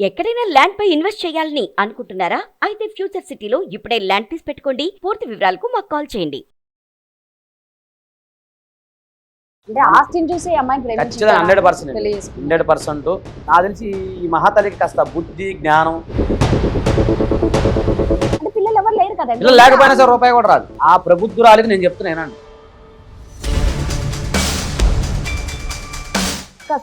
ఎక్కడైనా ల్యాండ్ పై ఇన్వెస్ట్ చేయాలని అనుకుంటున్నారా? అయితే ఫ్యూచర్ సిటీలో ఇప్పుడే ల్యాండ్ పీస్ పెట్టుకోండి. పూర్తి వివరాలకు మాకు కాల్ చేయండి. అంటే ఆస్తిని చూసి అమ్మాయిని ఖచ్చితంగా 100% నాకు తెలిసి ఈ మహాతల్లికి కాస్త బుద్ధి జ్ఞానం అంటే పిల్లలు ఎవరు లేరు కదా, పిల్లలు లేకపోయినా సరే రూపాయి కూడా రాదు. ఆ ప్రబుద్ధురాలికి నేను చెప్తున్నానండి,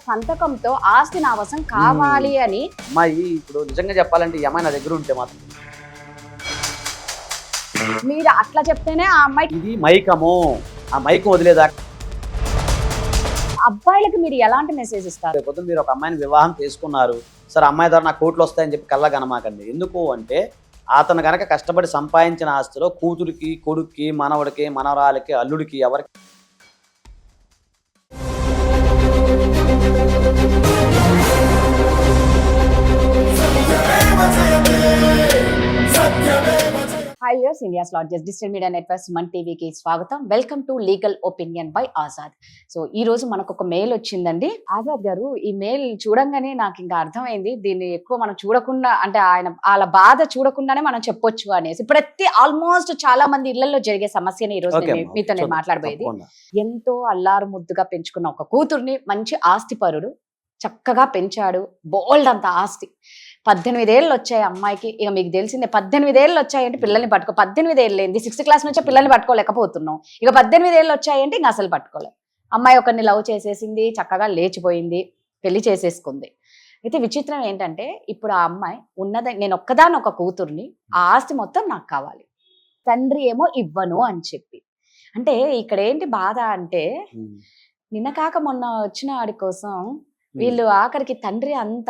సంతకంతో ఆస్తి నా వశం కావాలి అని. అమ్మాయి ఇప్పుడు నిజంగా చెప్పాలంటే ఈ అమ్మాయి నా దగ్గర ఉంటే మాత్రం మీరు అట్లా చెప్తేనే ఆ అమ్మాయికి, ఇది మైకము, ఆ మైకం వదిలేదాకా అబ్బాయిలకి మీరు ఎలాంటి మెసేజ్ ఇస్తారు? రేపొద్దున మీరు ఒక అమ్మాయిని వివాహం చేసుకున్నారు, సరే అమ్మాయి ద్వారా నాకు కోట్లు వస్తాయని చెప్పి కల్లా కనమాకండి. ఎందుకు అంటే అతను కనుక కష్టపడి సంపాదించిన ఆస్తిలో కూతురికి, కొడుక్కి, మనవడికి, మనవరాలకి, అల్లుడికి ఎవరికి hi viewers, India's largest digital media network Suman టీవీకి స్వాగతం. Welcome to legal opinion by Azad. So ఈ రోజు మనకు ఒక మెయిల్ వచ్చిందండి. ఆజాద్ గారు, ఈ మెయిల్ చూడంగానే నాకు ఇంకా అర్థమైంది, దీన్ని ఎక్కువ మనం చూడకుండా, అంటే వాళ్ళ బాధ చూడకుండానే మనం చెప్పొచ్చు అనేసి. ప్రతి ఆల్మోస్ట్ చాలా మంది ఇళ్లలో జరిగే సమస్యని ఈ రోజు మీతో నేను మాట్లాడబోయేది. ఎంతో అల్లారు ముద్దుగా పెంచుకున్న ఒక కూతుర్ని మంచి ఆస్తిపరుడు చక్కగా పెంచాడు, బోల్డ్ అంత ఆస్తి. 18 ఏళ్ళు వచ్చాయి అమ్మాయికి. ఇక మీకు తెలిసిందే, 18 ఏళ్ళు వచ్చాయంటే పిల్లల్ని 18 ఏళ్ళు ఏంది, 6th క్లాస్ నుంచే పిల్లల్ని పట్టుకోలేకపోతున్నాం. ఇక 18 ఏళ్ళు వచ్చాయంటే ఇంకా అసలు పట్టుకోలేదు. అమ్మాయి ఒకరిని లవ్ చేసేసింది, చక్కగా లేచిపోయింది, పెళ్లి చేసేసుకుంది. అయితే విచిత్రం ఏంటంటే, ఇప్పుడు ఆ అమ్మాయి నేను ఒక్కదాని ఒక కూతుర్ని, ఆ ఆస్తి మొత్తం నాకు కావాలి, తండ్రి ఏమో ఇవ్వను అని చెప్పి. అంటే ఇక్కడ ఏంటి బాధ అంటే, నిన్న కాక మొన్న వచ్చిన వాడి కోసం వీళ్ళు ఆఖరికి తండ్రి అంత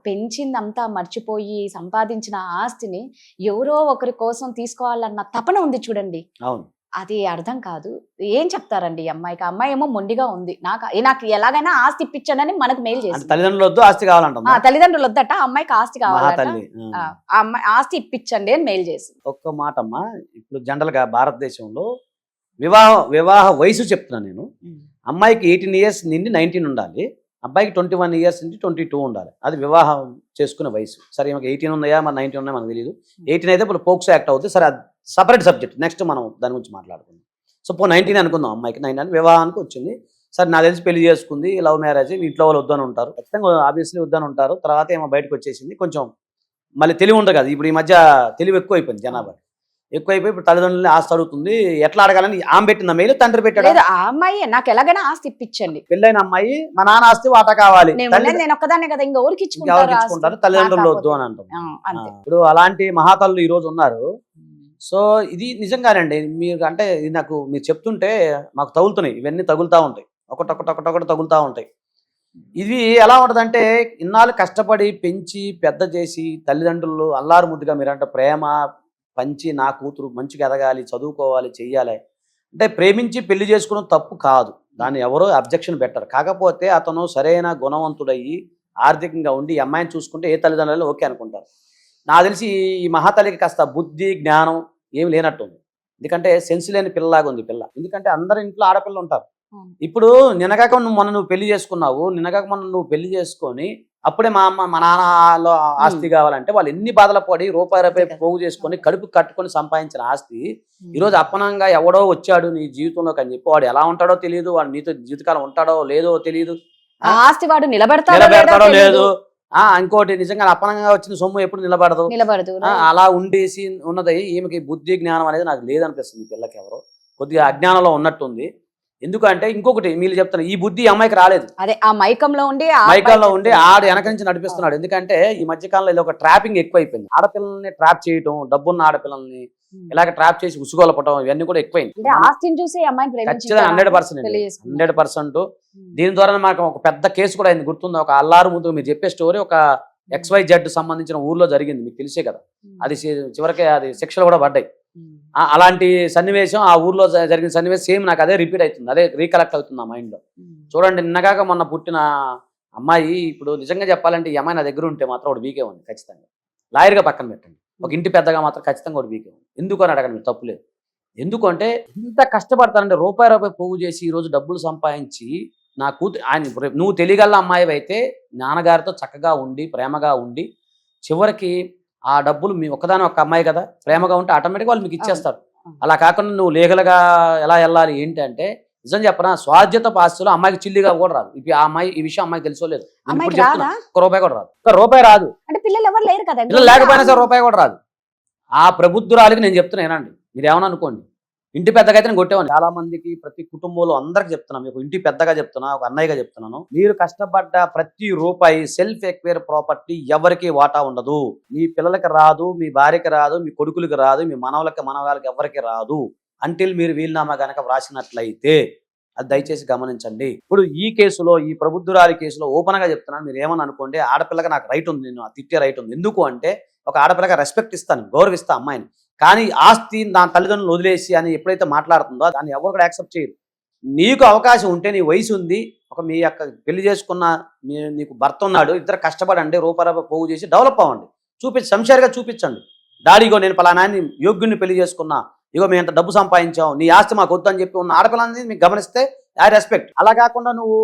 పెంచిందంతా మర్చిపోయి సంపాదించిన ఆస్తిని ఎవరో ఒకరి కోసం తీసుకోవాలన్న తపన ఉంది చూడండి. అవును, అది అర్థం కాదు. ఏం చెప్తారండి ఈ అమ్మాయికి? అమ్మాయి ఏమో మొండిగా ఉంది, నాకు ఎలాగైనా ఆస్తి ఇప్పించండి మనకు మెయిల్ చేసి. తల్లిదండ్రులు వద్దు, ఆస్తి కావాలంట. తల్లిదండ్రులు వద్దట, అమ్మాయికి ఆస్తి కావాలట, అమ్మాయి ఆస్తి ఇప్పించండి అని మెయిల్ చేసి. ఒక్క మాట అమ్మా, ఇప్పుడు జనరల్ గా భారతదేశంలో వివాహ వయసు చెప్తున్నాను నేను. అమ్మాయికి 18 ఇయర్స్ నుండి 19 ఉండాలి, అబ్బాయికి 21 ఇయర్స్ నుండి 22 ఉండాలి. అది వివాహం చేసుకునే వయసు. సరే, మాకు 18 ఉన్నాయా మరి 19 ఉన్నాయా మనకు తెలియదు. 18 అయితే ఇప్పుడు పోక్సో యాక్ట్ అవుతుంది. సరే, అది సపరేట్ సబ్జెక్ట్, నెక్స్ట్ మనం దాని గురించి మాట్లాడుకుందాం. సో 19 అనుకుందాం, అమ్మాయికి 19 అని వివాహానికి వచ్చింది. సరే, నాకు తెలిసి పెళ్లి చేసుకుంది, లవ్ మ్యారేజ్, ఇంట్లో వాళ్ళు వద్దని ఉంటారు, ఖచ్చితంగా ఆబ్వియస్లీ వద్దని ఉంటారు. తర్వాత ఏమో బయటకు వచ్చేసింది, కొంచెం మళ్ళీ తెలివి ఉండదు కదా. ఇప్పుడు ఈ మధ్య తెలివి ఎక్కువైపోయింది, జనాభా ఎక్కువైపోయి ఇప్పుడు తల్లిదండ్రులని ఆస్తి అడుగుతుంది. ఎట్లా అడగాలని ఆమె పెట్టిన మెయిల్ తండ్రి పెట్టాడు. ఆ అమ్మాయి నాకు ఎలాగైనా ఆస్తి ఇప్పించండి, పెళ్ళైన అమ్మాయి మా నాన్న ఆస్తి వాటా కావాలి, నేను ఒక్కదాన్ని కదా, ఇంకా ఎవరికి ఇచ్చుకుంటారు, తల్లిదండ్రులు వద్దు అని అంటాం. ఇప్పుడు అలాంటి మహాతల్లు ఈ రోజు ఉన్నారు. సో ఇది నిజంగానండి, మీరు అంటే ఇది నాకు మీరు చెప్తుంటే మాకు తగులుతున్నాయి, ఇవన్నీ తగులుతూ ఉంటాయి, ఒకటి తగులుతూ ఉంటాయి. ఇది ఎలా ఉంటుందంటే, ఇన్నాళ్ళు కష్టపడి పెంచి పెద్ద చేసి తల్లిదండ్రులు అల్లారు ముద్దుగా మీరంటే ప్రేమ పంచి, నా కూతురు మంచిగా ఎదగాలి, చదువుకోవాలి, చెయ్యాలి అంటే ప్రేమించి పెళ్లి చేసుకోవడం తప్పు కాదు, దాన్ని ఎవరో అబ్జెక్షన్ పెట్టరు. కాకపోతే అతను సరైన గుణవంతుడయ్యి ఆర్థికంగా ఉండి ఈ అమ్మాయిని చూసుకుంటే ఏ తల్లిదండ్రులు ఓకే అనుకుంటారు. నాకు తెలిసి ఈ మహాతల్లికి కాస్త బుద్ధి జ్ఞానం ఏమి లేనట్టుంది. ఎందుకంటే సెన్స్ లేని పిల్లలాగా ఉంది పిల్ల. ఎందుకంటే అందరి ఇంట్లో ఆడపిల్లలు ఉంటారు. ఇప్పుడు నిన్నగాక నువ్వు పెళ్లి చేసుకున్నావు, నిన్నగాక నువ్వు పెళ్లి చేసుకొని అప్పుడే మా నాన్నలో ఆస్తి కావాలంటే వాళ్ళు ఎన్ని బాధలు పడి రూపాయి పోగు చేసుకొని కడుపు కట్టుకొని సంపాదించిన ఆస్తి ఈరోజు అప్పనంగా ఎవడో వచ్చాడు నీ జీవితంలోకి అని చెప్పి, వాడు ఎలా ఉంటాడో తెలియదు, వాడు నీతో జీవితకాలం ఉంటాడో లేదో తెలియదు, ఆస్తి వాడు నిలబెడతాడో లేదు. ఇంకోటి, నిజంగా అప్పనంగా వచ్చిన సొమ్ము ఎప్పుడు నిలబడదు. అలా ఉండేసి ఉన్నది. ఈమెకి బుద్ధి జ్ఞానం అనేది నాకు లేదనిపిస్తుంది. పిల్లకి ఎవరో కొద్దిగా అజ్ఞానంలో ఉన్నట్టుంది. ఎందుకంటే ఇంకొకటి మీరు చెప్తాను, ఈ బుద్ధి అమ్మాయికి రాలేదు. అదే ఆ మైకంలో ఉండి ఆడు వెనక నుంచి నడిపిస్తున్నాడు. ఎందుకంటే ఈ మధ్యకాలంలో ఇది ఒక ట్రాపింగ్ ఎక్కువైపోయింది. ఆడపిల్లల్ని ట్రాప్ చేయటం, డబ్బున్న ఆడపిల్లల్ని ఇలాగ ట్రాప్ చేసి ఉసుగోలపటం, ఇవన్నీ కూడా ఎక్కువైంది. ఖచ్చితంగా 100%. దీని ద్వారా మాకు ఒక పెద్ద కేసు కూడా అయింది, గుర్తుంది. ఒక అల్లారు ముందు మీరు చెప్పే స్టోరీ ఒక XYZ సంబంధించిన ఊర్లో జరిగింది, మీకు తెలిసే కదా. అది చివరికి అది శిక్షలు కూడా పడ్డాయి. అలాంటి సన్నివేశం ఆ ఊర్లో జరిగిన సన్నివేశం సేమ్ నాకు అదే రిపీట్ అవుతుంది, అదే రీకలెక్ట్ అవుతుంది ఆ మైండ్లో. చూడండి, నిన్నగాక మొన్న పుట్టిన అమ్మాయి ఇప్పుడు నిజంగా చెప్పాలంటే ఈ అమ్మాయి నా దగ్గర ఉంటే మాత్రం ఒకటి వీకే ఉంది. ఖచ్చితంగా లాయర్గా పక్కన పెట్టండి, ఒక ఇంటి పెద్దగా మాత్రం ఖచ్చితంగా ఒకటి వీకే ఉంది. ఎందుకు అని అడగండి, మీరు తప్పులేదు. ఎందుకంటే ఇంత కష్టపడతానంటే రూపాయి పోగు చేసి ఈరోజు డబ్బులు సంపాదించి నా కూతురు, ఆయన నువ్వు తెలియగల అమ్మాయి అయితే నాన్నగారితో చక్కగా ఉండి ప్రేమగా ఉండి చివరికి ఆ డబ్బులు మీ ఒక్కదాని ఒక్క అమ్మాయి కదా, ప్రేమగా ఉంటే ఆటోమేటిక్గా వాళ్ళు మీకు ఇచ్చేస్తారు. అలా కాకుండా నువ్వు లీగల్గా ఎలా వెళ్ళాలి ఏంటి అంటే, నిజం చెప్పనా, స్వాధ్యత ఆస్తులు అమ్మాయికి చిల్లిగా కూడా రాదు. ఇప్పుడు ఆ అమ్మాయి ఈ విషయం అమ్మాయికి తెలుసో లేదు, అమ్మాయికి రాదా? ఒక్క రూపాయి కూడా రాదు, ఒక్క రూపాయి రాదు. అంటే పిల్లలు ఎవరు లేరు కదా, పిల్లలు లేకపోయినా సరే రూపాయి కూడా రాదు. ఆ ప్రబుద్ధురాలికి నేను చెప్తున్నానండి, మీరు ఏమన్నా అనుకోండి, ఇంటి పెద్దగా అయితే నేను కొట్టేవాడిని. చాలా మందికి ప్రతి కుటుంబంలో అందరికి చెప్తున్నాను, మీకు ఇంటి పెద్దగా చెప్తున్నా, ఒక అన్నయ్యగా చెప్తున్నాను, మీరు కష్టపడ్డ ప్రతి రూపాయి సెల్ఫ్ ఎక్వైర్ ప్రాపర్టీ ఎవరికి వాటా ఉండదు. మీ పిల్లలకి రాదు, మీ భార్యకి రాదు, మీ కొడుకులకి రాదు, మీ మనవలకి ఎవరికి రాదు అంటిల్ మీరు వీలునామా కనుక వ్రాసినట్లయితే. అది దయచేసి గమనించండి. ఇప్పుడు ఈ కేసులో, ఈ ప్రబుద్ధురాలి కేసులో ఓపెన్ గా చెప్తున్నాను, మీరు ఏమని అనుకోండి, ఆడపిల్లగా నాకు రైట్ ఉంది, నేను తిట్టే రైట్ ఉంది. ఎందుకు అంటే, ఒక ఆడపిల్లగా రెస్పెక్ట్ ఇస్తాను, గౌరవిస్తా అమ్మాయిని. కానీ ఆస్తి నా తల్లిదండ్రులు వదిలేసి అని ఎప్పుడైతే మాట్లాడుతుందో దాన్ని ఎవరు కూడా యాక్సెప్ట్ చేయరు. నీకు అవకాశం ఉంటే, నీ వయసు ఉంది, ఒక మీ యొక్క పెళ్లి చేసుకున్న నీకు భర్త ఉన్నాడు, ఇద్దరు కష్టపడండి, రూపాయి పోగు చేసి డెవలప్ అవ్వండి, సంసారిగా చూపించండి. డాడీగో నేను పలానాన్ని యోగ్యుని పెళ్లి చేసుకున్నా, ఇగో మేము ఎంత డబ్బు సంపాదించాం, నీ ఆస్తి మాకు వద్దు అని చెప్పి ఉన్న ఆడపిల్లని మీకు గమనిస్తే ఐ రెస్పెక్ట్. అలా కాకుండా నువ్వు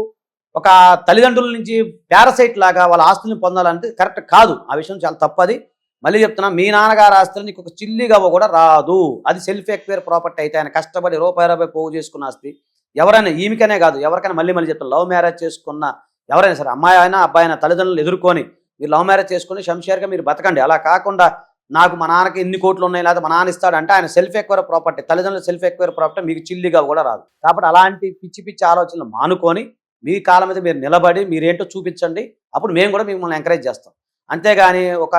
ఒక తల్లిదండ్రుల నుంచి పారాసైట్ లాగా వాళ్ళ ఆస్తుల్ని పొందాలంటే కరెక్ట్ కాదు. ఆ విషయం చాలా తప్పది. మళ్ళీ చెప్తున్నా, మీ నాన్నగారు ఆస్తులు నీకు ఒక చిల్లిగా కూడా రాదు. అది సెల్ఫ్ ఎక్వైర్ ప్రాపర్టీ అయితే, ఆయన కష్టపడి రూపాయి పోగు చేసుకున్న ఆస్తి. ఎవరైనా, ఈమెకనే కాదు ఎవరికైనా, మళ్ళీ చెప్తాను, లవ్ మ్యారేజ్ చేసుకున్న ఎవరైనా సరే, అమ్మాయి అయినా అబ్బాయి అయినా, తల్లిదండ్రులు ఎదుర్కొని మీరు లవ్ మ్యారేజ్ చేసుకుని సంసారిగా మీరు బతకండి. అలా కాకుండా నాకు మా నాన్నకి ఇన్ని కోట్లు ఉన్నాయి, లేదా మా నాన్న ఇస్తాడు అంటే, ఆయన సెల్ఫ్ ఎక్వైర్ ప్రాపర్టీ, తల్లిదండ్రులు సెల్ఫ్ ఎక్వైర్ ప్రాపర్టీ మీకు చిల్లిగా కూడా రాదు. కాబట్టి అలాంటి పిచ్చి ఆలోచనలు మానుకొని మీ కాళ్ళ మీద మీరు నిలబడి మీరేంటో చూపించండి. అప్పుడు మేము కూడా మిమ్మల్ని ఎంకరేజ్ చేస్తాం. అంతేగాని ఒక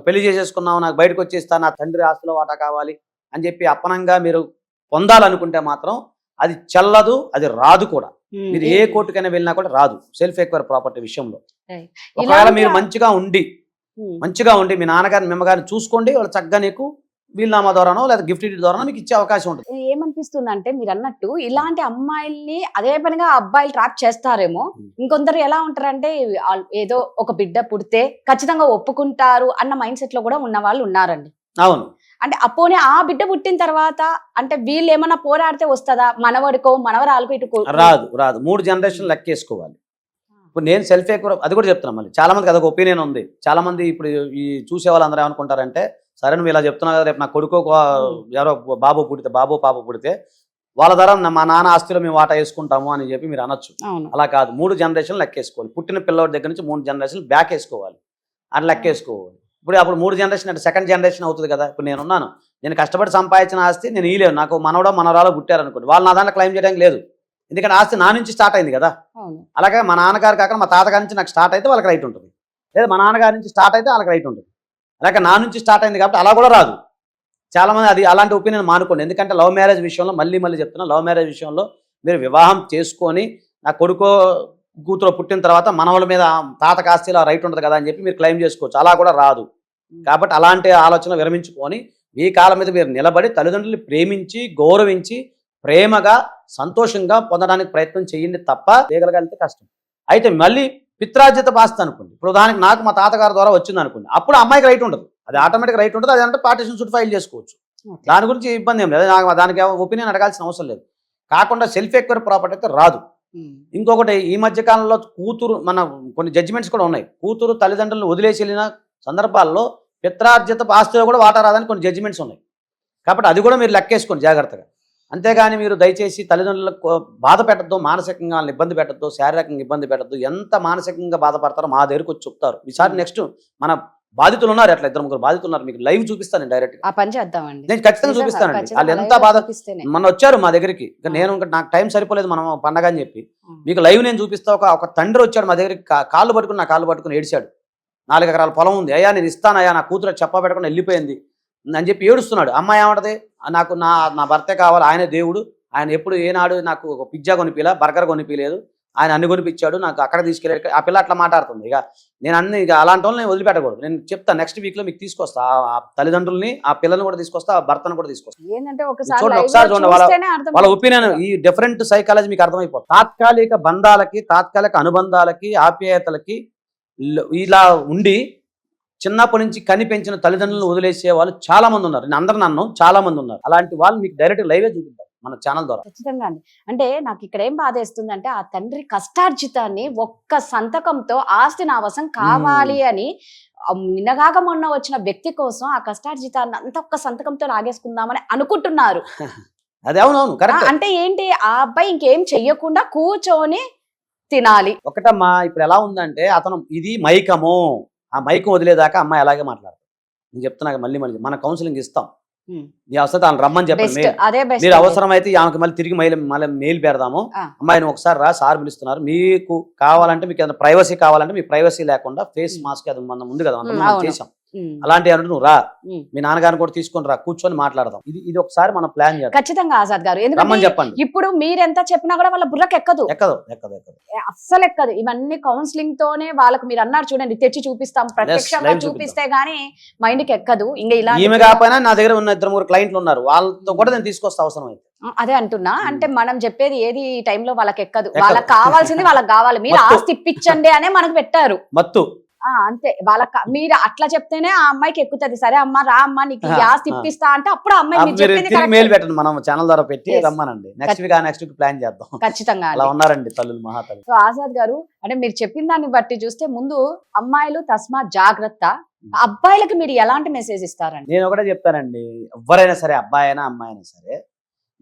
పెళ్లి చేసేసుకున్నాం, నాకు బయటకు వచ్చేస్తా, నా తండ్రి ఆస్తిలో వాటా కావాలి అని చెప్పి అప్పనంగా మీరు పొందాలనుకుంటే మాత్రం అది చెల్లదు, అది రాదు కూడా. మీరు ఏ కోర్టుకైనా వెళ్ళినా కూడా రాదు సెల్ఫ్ ఎక్వైర్ ప్రాపర్టీ విషయంలో. ఒకవేళ మీరు మంచిగా ఉండి మీ నాన్నగారిని మిమ్మగారిని చూసుకోండి, వాళ్ళు చక్కగా నీకు వీలునామా ద్వారానో లేదా గిఫ్ట్ ద్వారానో మీకు ఇచ్చే అవకాశం ఉంటుంది. ఏమనిపిస్తుంది అంటే, మీరు అన్నట్టు ఇలాంటి అమ్మాయిల్ని అదే పనిగా అబ్బాయిలు ట్రాప్ చేస్తారేమో. ఇంకొందరు ఎలా ఉంటారంటే, ఏదో ఒక బిడ్డ పుడితే ఖచ్చితంగా ఒప్పుకుంటారు అన్న మైండ్ సెట్ లో కూడా ఉన్న వాళ్ళు ఉన్నారండి. అవును. అంటే అపోనే ఆ బిడ్డ పుట్టిన తర్వాత అంటే వీళ్ళు ఏమన్నా పోరాడితే వస్తుందా, మనవడికో మనవరాలకో ఇటు రాదు. 3 జనరేషన్ లెక్కేసుకోవాలి. ఇప్పుడు నేను సెల్ఫ్ ఎక్వైర్ అది కూడా చెప్తున్నాను. మళ్ళీ చాలా మందికి అదొక ఒపీనియన్ ఉంది. చాలా మంది ఇప్పుడు ఈ చూసే వాళ్ళందరూ ఏమనుకుంటారంటే, సరే నువ్వు ఇలా చెప్తున్నావు కదా, రేపు నా కొడుకో ఎవరో బాబు పాప పుడితే వాళ్ళ ద్వారా మా నాన్న ఆస్తిలో మేము వాటా వేసుకుంటాము అని చెప్పి మీరు అనొచ్చు. అలా కాదు, 3 జనరేషన్ లెక్కేసుకోవాలి. పుట్టిన పిల్లవాడి దగ్గర నుంచి 3 జనరేషన్ బ్యాక్ వేసుకోవాలి, అని లెక్కేసుకోవాలి. అప్పుడు 3 జనరేషన్ అంటే సెకండ్ జనరేషన్ అవుతుంది కదా. ఇప్పుడు నేనున్నాను, నేను కష్టపడి సంపాదించిన ఆస్తి నేను ఇయ్యలేను, నాకు మనవడో మనవరాలో పుట్టారనుకోండి, వాళ్ళు నా దాంట్లో క్లెయిమ్ చేయడానికి లేదు. ఎందుకంటే ఆస్తి నా నుంచి స్టార్ట్ అయింది కదా. అలాగే మా నాన్నగారు కాకుండా మా తాతగారి నుంచి నాకు స్టార్ట్ అయితే వాళ్ళకి రైట్ ఉంటుంది, లేదా మా నాన్నగారి నుంచి స్టార్ట్ అయితే వాళ్ళకి రైట్ ఉంటుంది. అలాగే నా నుంచి స్టార్ట్ అయింది కాబట్టి అలా కూడా రాదు. చాలా మంది అది అలాంటి ఒపీనియన్ మానుకోండి. ఎందుకంటే లవ్ మ్యారేజ్ విషయంలో మళ్ళీ చెప్తున్నా, లవ్ మ్యారేజ్ విషయంలో మీరు వివాహం చేసుకొని నా కొడుకో కూతురు పుట్టిన తర్వాత మనవల మీద తాతకు ఆస్తిలో రైట్ ఉంటుంది కదా అని చెప్పి మీరు క్లెయిమ్ చేసుకోవచ్చు. అలా కూడా రాదు. కాబట్టి అలాంటి ఆలోచన విరమించుకొని మీ కాళ్ళ మీద మీరు నిలబడి తల్లిదండ్రులు ప్రేమించి గౌరవించి ప్రేమగా సంతోషంగా పొందడానికి ప్రయత్నం చేయండి తప్ప చేయగలిగితే కష్టం. అయితే మళ్ళీ పిత్రార్జిత ఆస్తి అనుకోండి, ఇప్పుడు దానికి నాకు మా తాతగారి ద్వారా వచ్చింది అనుకోండి, అప్పుడు అమ్మాయికి రైట్ ఉండదు, అది ఆటోమేటిక్ రైట్ ఉంటుంది. అది అంటే పార్టీషన్ సూట్ ఫైల్ చేసుకోవచ్చు, దాని గురించి ఇబ్బంది ఏం లేదు. దానికి ఒపీనియన్ అడగాల్సిన అవసరం లేదు. కాకుండా సెల్ఫ్ ఎక్వైర్ ప్రాపర్టీ అయితే రాదు. ఇంకొకటి, ఈ మధ్య కాలంలో కూతురు మన కొన్ని జడ్జిమెంట్స్ కూడా ఉన్నాయి, కూతురు తల్లిదండ్రులను వదిలేసి వెళ్ళిన సందర్భాల్లో పిత్రార్జిత ఆస్తిలో కూడా వాటా రాదని కొన్ని జడ్జిమెంట్స్ ఉన్నాయి. కాబట్టి అది కూడా మీరు లెక్కేసుకోండి జాగ్రత్తగా. అంతేగాని మీరు దయచేసి తల్లిదండ్రులకు బాధ పెట్టద్దు, మానసికంగా వాళ్ళని ఇబ్బంది పెట్టద్దు, శారీరకంగా ఇబ్బంది పెట్టద్దు. ఎంత మానసికంగా బాధపడతారో మా దగ్గరకు వచ్చి చెప్తారు. ఈసారి నెక్స్ట్ మన బాధితులు ఉన్నారు, అట్లా 2-3 బాధితులు ఉన్నారు, మీకు లైవ్ చూపిస్తాను డైరెక్ట్ గా. ఆ పని చేద్దామండి, నేను ఖచ్చితంగా చూపిస్తానండి. వాళ్ళు ఎంత బాధ. మన వచ్చారు మా దగ్గరికి, నేను నాకు టైం సరిపోలేదు మనం పండగ అని చెప్పి, మీకు లైవ్ నేను చూపిస్తా. ఒక తండ్రి వచ్చాడు మా దగ్గరికి, కాళ్ళు పట్టుకుని ఏడిచాడు. 4 ఎకరాల పొలం ఉంది, అయ్యా నేను ఇస్తానయ్యా, నా కూతురు చెప్ప పెట్టకుండా వెళ్ళిపోయింది అని చెప్పి ఏడుస్తున్నాడు. అమ్మాయి ఏమంటది, నాకు నా భర్తే కావాలి, ఆయనే దేవుడు, ఆయన ఎప్పుడు ఏనాడు నాకు ఒక పిజ్జా కొనిపిలా, బర్గర్ కొనిపించలేదు, ఆయన అన్ని కొనిపించాడు, నాకు అక్కడ తీసుకెళ్ళాడు. ఆ పిల్ల అట్లా మాట్లాడుతుంది. ఇక అలాంటి వాళ్ళని నేను వదిలిపెట్టకూడదు. నేను చెప్తా, నెక్స్ట్ వీక్ లో మీకు తీసుకొస్తా, ఆ తల్లిదండ్రుల్ని, ఆ పిల్లని కూడా తీసుకొస్తా, ఆ భర్తను కూడా తీసుకొస్తా. ఒకసారి చూడండి వాళ్ళ ఒపీనియన్, ఈ డిఫరెంట్ సైకాలజీ మీకు అర్థమైపోతుంది. తాత్కాలిక బంధాలకి, తాత్కాలిక అనుబంధాలకి, ఆప్యాయతలకి ఇలా ఉండి చిన్నప్పటి నుంచి కని పెంచిన తల్లిదండ్రులను వదిలేసే వాళ్ళు చాలా మంది ఉన్నారు. నేను అందరూ నన్ను చాలా మంది ఉన్నారు. అలాంటి వాళ్ళు మీకు డైరెక్ట్ లైవే చూపిద్దాం. మన ఛానల్ ద్వారా. ఖచ్చితంగా అండి. అంటే నాకు ఇక్కడ ఏం బాధేస్తుంది అంటే ఆ తండ్రి కష్టార్జితాన్ని ఒక్క సంతకంతో ఆస్తి నా వశం కావాలి అని నిన్నగాక మొన్న వచ్చిన వ్యక్తి కోసం ఆ కష్టార్జితాన్ని అంత ఒక్క సంతకంతో లాగేసుకుందామని అనుకుంటున్నారు. అది అవునవును కరెక్ట్. అంటే ఏంటి, ఆ అబ్బాయి ఇంకేం చెయ్యకుండా కూర్చొని తినాలి. ఒకటమ్మా ఇప్పుడు ఎలా ఉందంటే అతను ఇది మైకము, ఆ మైకం వదిలేదాకా అమ్మాయి అలాగే మాట్లాడతారు. నేను చెప్తున్నా మళ్ళీ మన కౌన్సిలింగ్ ఇస్తాం, నీ అవసరం తను రమ్మని చెప్పండి. అదే బెస్ట్. మీరు అవసరం అయితే ఆమెకి మళ్ళీ తిరిగి మళ్ళీ మెయిల్ పెడదాము, అమ్మాయిని ఒకసారి రా సార్ పిలుస్తున్నారు, మీకు కావాలంటే మీకు ఏదైనా ప్రైవసీ కావాలంటే మీ ప్రైవసీ లేకుండా ఫేస్ మాస్క్ అది మనం ఉంది కదా మనం చేసాం, అలాంటి అంటే నువ్వు రా, మీ నాన్నగారిని కూడా తీసుకొని రా, కూర్చొని మాట్లాడదాం. ఇది ఒకసారి మనం ప్లాన్ చేద్దాం. ఖచ్చితంగా ఆజాద్ గారు, రమ్మని ఎందుకంటే చెప్పండి. ఇప్పుడు మీరెంత చెప్పినా కూడా వాళ్ళ బుర్రకు ఎక్కదు, అస్సలు ఎక్కదు. ఇవన్నీ కౌన్సిలింగ్ తోనే వాళ్ళకి, మీరు అన్నారు చూడండి, తెచ్చి చూపిస్తాం, ప్రత్యక్షంగా చూపిస్తే గానీ మైండ్ కి ఎక్కదు. ఇంకా ఇలా ఈమె కాకపోయినా నా దగ్గర ఉన్న 2-3 క్లయింట్లు ఉన్నారు, వాళ్ళతో కూడా నేను తీసుకొస్తా అవసరం అయితే. అదే అంటున్నా, అంటే మనం చెప్పేది ఏది ఈ టైంలో వాళ్ళకి ఎక్కదు, వాళ్ళకి కావాల్సింది వాళ్ళకి కావాలి. మీరు ఆస్తి ఇప్పించండి అనే మనకు పెట్టారు మత్తు. అంతే, వాళ్ళకి మీరు అట్లా చెప్తేనే ఆ అమ్మాయికి ఎక్కుతుంది. సరే అమ్మా రా అమ్మా నీకు ఈ ఆస్తి ఇప్పిస్తా అంటే అప్పుడు ఆ అమ్మాయి మెయిల్ పెట్టండి, మనం ఛానల్ ద్వారా పెట్టి రమ్మనండి. నెక్స్ట్ వీక్ ప్లాన్ చేద్దాం. ఖచ్చితంగా అలా ఉన్నారండి తల్లులు, మహాతల్లు. సో ఆజాద్ గారు, అంటే మీరు చెప్పిన దాన్ని బట్టి చూస్తే ముందు అమ్మాయిలు తస్మా జాగ్రత్త, అబ్బాయిలకి మీరు ఎలాంటి మెసేజ్ ఇస్తారండి? నేను ఒకటే చెప్తానండి, ఎవరైనా సరే అబ్బాయి అయినా అమ్మాయి అయినా సరే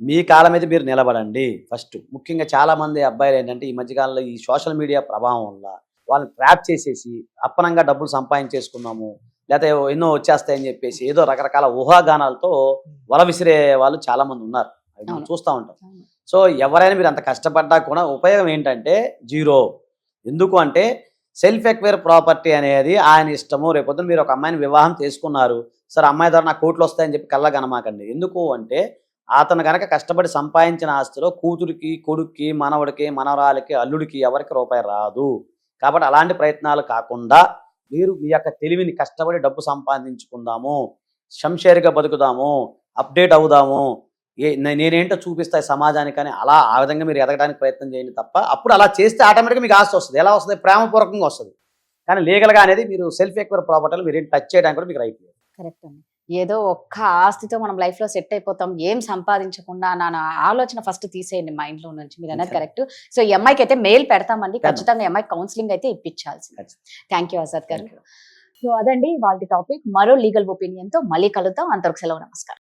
మీ కాలం మీద మీరు నిలబడండి ఫస్ట్. ముఖ్యంగా చాలా మంది అబ్బాయిలు ఏంటంటే ఈ మధ్యకాలంలో ఈ సోషల్ మీడియా ప్రభావం వల్ల వాళ్ళని ట్రాప్ చేసేసి అప్పనంగా డబ్బులు సంపాదించేసుకున్నాము, లేకపోతే ఎన్నో వచ్చేస్తాయని చెప్పేసి ఏదో రకరకాల ఊహాగానాలతో వల విసిరే వాళ్ళు చాలా మంది ఉన్నారు, మనం చూస్తూ ఉంటాం. సో ఎవరైనా మీరు అంత కష్టపడ్డా కూడా ఉపయోగం ఏంటంటే జీరో. ఎందుకు అంటే సెల్ఫ్ ఎక్వైర్ ప్రాపర్టీ అనేది ఆయన ఇష్టము. రేపొద్దున మీరు ఒక అమ్మాయిని వివాహం చేసుకున్నారు, సరే అమ్మాయి ద్వారా నాకు కోట్లు వస్తాయని చెప్పి కల్లా కనమాకండి. ఎందుకు అంటే అతను కనుక కష్టపడి సంపాదించిన ఆస్తిలో కూతురికి, కొడుక్కి, మనవడికి, మనవరాలకి, అల్లుడికి ఎవరికి రూపాయి రాదు. కాబట్టి అలాంటి ప్రయత్నాలు కాకుండా మీరు మీ యొక్క తెలివిని కష్టపడి డబ్బు సంపాదించుకుందాము, శంషేరిగా బతుకుదాము, అప్డేట్ అవుదాము, నేనేంటో చూపిస్తాయి సమాజానికని ఆ విధంగా మీరు ఎదగడానికి ప్రయత్నం చేయండి తప్ప, అప్పుడు అలా చేస్తే ఆటోమేటిక్గా మీకు ఆస్తి వస్తుంది. ఎలా వస్తుంది? ప్రేమపూర్వకంగా వస్తుంది. కానీ లీగల్గా అనేది మీరు సెల్ఫ్ ఎక్వైర్ ప్రాపర్టీలు మీరు టచ్ చేయడానికి కూడా మీకు రైట్ లేదు. కరెక్ట్ అండి. ఏదో ఒక్క ఆస్తితో మనం లైఫ్ లో సెట్ అయిపోతాం, ఏం సంపాదించకుండా నా ఆలోచన ఫస్ట్ తీసేయండి మైండ్ లో నుంచి. మీరు అనేది కరెక్ట్. సో ఈ అమ్మాయికి అయితే మెయిల్ పెడతామండి, ఖచ్చితంగా ఈ అమ్మాయి కౌన్సిలింగ్ అయితే ఇప్పించాల్సింది. థ్యాంక్ యూ ఆజాద్ గారు. సో అదండి వాళ్ళ టాపిక్. మరో లీగల్ ఒపీనియన్ తో మళ్ళీ కలుద్దాం. అంతవరకు సెలవు, నమస్కారం.